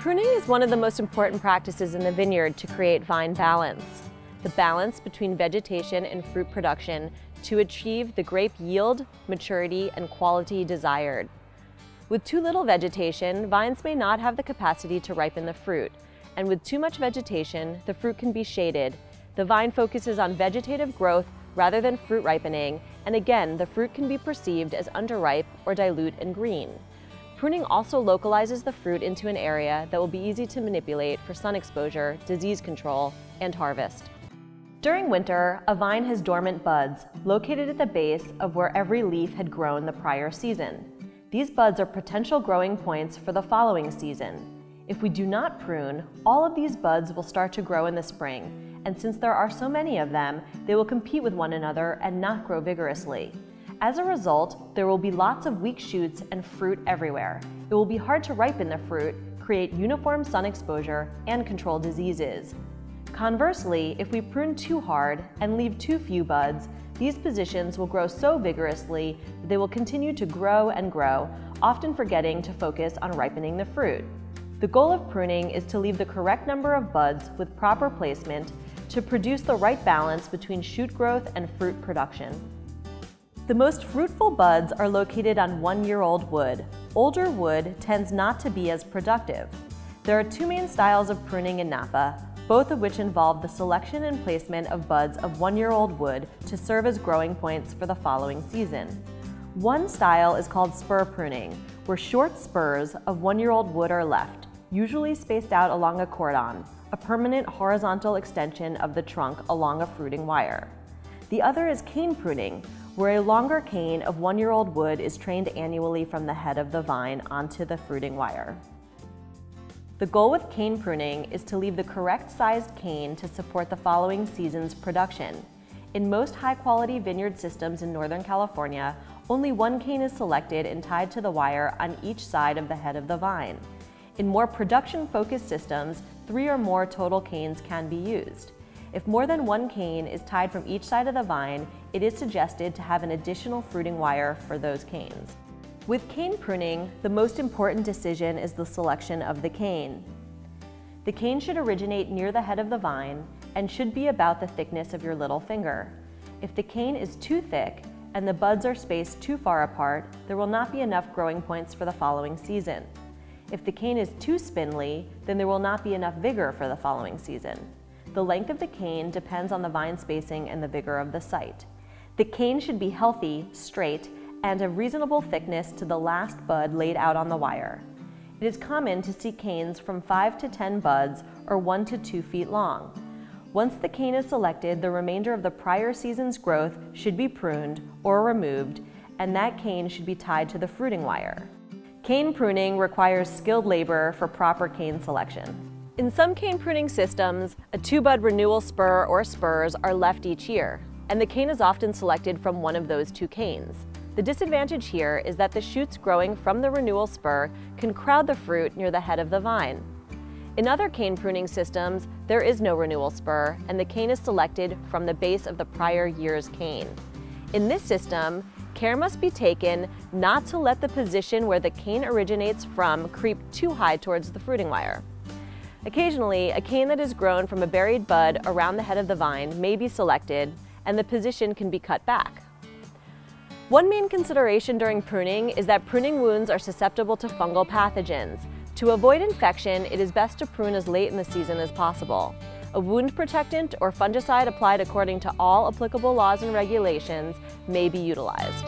Pruning is one of the most important practices in the vineyard to create vine balance, the balance between vegetation and fruit production to achieve the grape yield, maturity, and quality desired. With too little vegetation, vines may not have the capacity to ripen the fruit, and with too much vegetation, the fruit can be shaded. The vine focuses on vegetative growth rather than fruit ripening, and again, the fruit can be perceived as underripe or dilute and green. Pruning also localizes the fruit into an area that will be easy to manipulate for sun exposure, disease control, and harvest. During winter, a vine has dormant buds located at the base of where every leaf had grown the prior season. These buds are potential growing points for the following season. If we do not prune, all of these buds will start to grow in the spring, and since there are so many of them, they will compete with one another and not grow vigorously. As a result, there will be lots of weak shoots and fruit everywhere. It will be hard to ripen the fruit, create uniform sun exposure, and control diseases. Conversely, if we prune too hard and leave too few buds, these positions will grow so vigorously that they will continue to grow and grow, often forgetting to focus on ripening the fruit. The goal of pruning is to leave the correct number of buds with proper placement to produce the right balance between shoot growth and fruit production. The most fruitful buds are located on one-year-old wood. Older wood tends not to be as productive. There are two main styles of pruning in Napa, both of which involve the selection and placement of buds of one-year-old wood to serve as growing points for the following season. One style is called spur pruning, where short spurs of one-year-old wood are left, usually spaced out along a cordon, a permanent horizontal extension of the trunk along a fruiting wire. The other is cane pruning, where a longer cane of one-year-old wood is trained annually from the head of the vine onto the fruiting wire. The goal with cane pruning is to leave the correct sized cane to support the following season's production. In most high-quality vineyard systems in Northern California, only one cane is selected and tied to the wire on each side of the head of the vine. In more production-focused systems, 3 or more total canes can be used. If more than one cane is tied from each side of the vine, it is suggested to have an additional fruiting wire for those canes. With cane pruning, the most important decision is the selection of the cane. The cane should originate near the head of the vine and should be about the thickness of your little finger. If the cane is too thick and the buds are spaced too far apart, there will not be enough growing points for the following season. If the cane is too spindly, then there will not be enough vigor for the following season. The length of the cane depends on the vine spacing and the vigor of the site. The cane should be healthy, straight, and of reasonable thickness to the last bud laid out on the wire. It is common to see canes from 5 to 10 buds or 1 to 2 feet long. Once the cane is selected, the remainder of the prior season's growth should be pruned or removed, and that cane should be tied to the fruiting wire. Cane pruning requires skilled labor for proper cane selection. In some cane pruning systems, a 2-bud renewal spur or spurs are left each year, and the cane is often selected from one of those 2 canes. The disadvantage here is that the shoots growing from the renewal spur can crowd the fruit near the head of the vine. In other cane pruning systems, there is no renewal spur, and the cane is selected from the base of the prior year's cane. In this system, care must be taken not to let the position where the cane originates from creep too high towards the fruiting wire. Occasionally, a cane that is grown from a buried bud around the head of the vine may be selected, and the position can be cut back. One main consideration during pruning is that pruning wounds are susceptible to fungal pathogens. To avoid infection, it is best to prune as late in the season as possible. A wound protectant or fungicide applied according to all applicable laws and regulations may be utilized.